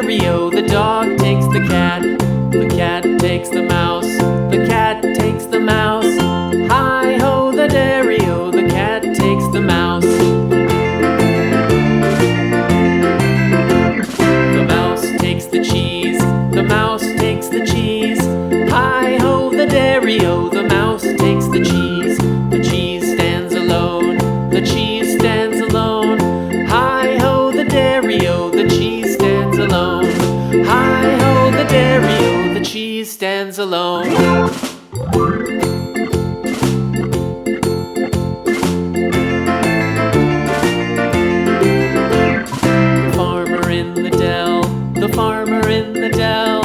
dairy-o, the dog takes the cat. The cat takes the mouse. The cat takes the mouse. Hi-ho, the dairy-o, the cat takes the mouse. The mouse takes the cheese. The mouse takes the cheese. Hi-ho, the dairy-o, the mouse takes the cheese. The cheese stands alone. The cheese stands alone. Hi-ho, the dairy-o, the cheese stands alone. Hi-ho, the dairy-o, the cheese stands alone. The farmer in the dell. The farmer in the dell.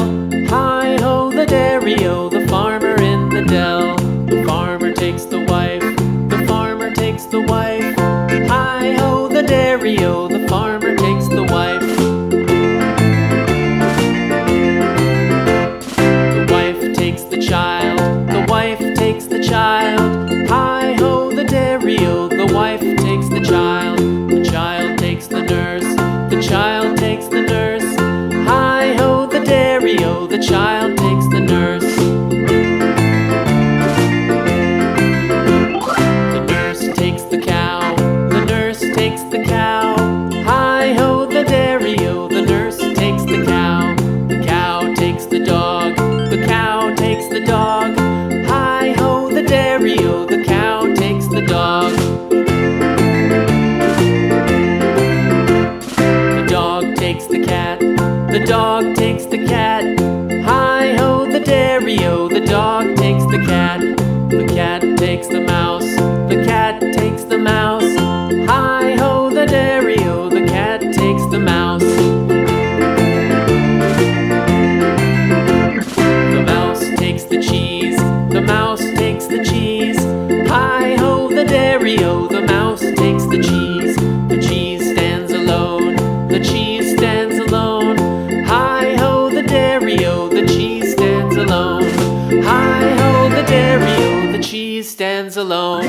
Hi-ho, the dairy-o, the farmer in the dell. The farmer takes the wife. The farmer takes the wife. Hi-ho, the dairy-o, the farmer takes the wife. The wife takes the child. The wife takes the child. Hi-ho, the dairy-o, the wife takes the child. The child takes the nurse. The child takes the nurse. Hi-ho, the dairy-o, the child takes the nurse. The nurse takes the cow. The nurse takes the cow. Hi-ho, the dairy-o, the nurse takes the cow. The cow takes the dog. The cow takes the dog. Hi-ho, the dairy-o, the cow takes the dog. The dog takes the cat. The dog takes the cat. Hi-ho, the dairy-o, the dog takes the cat. The cat takes the mouse. The cat takes the mouse. Hi-ho, the dairy-o, the cat takes the mouse. The mouse takes the cheese. The mouse takes the cheese. Hi-ho, the dairy-o, the mouse takes the cheese. The cheese stands alone. The cheese stands alone. Hi-ho, the dairy-o, the cheese stands alone. Hi-ho, the dairy-o, the cheese stands alone.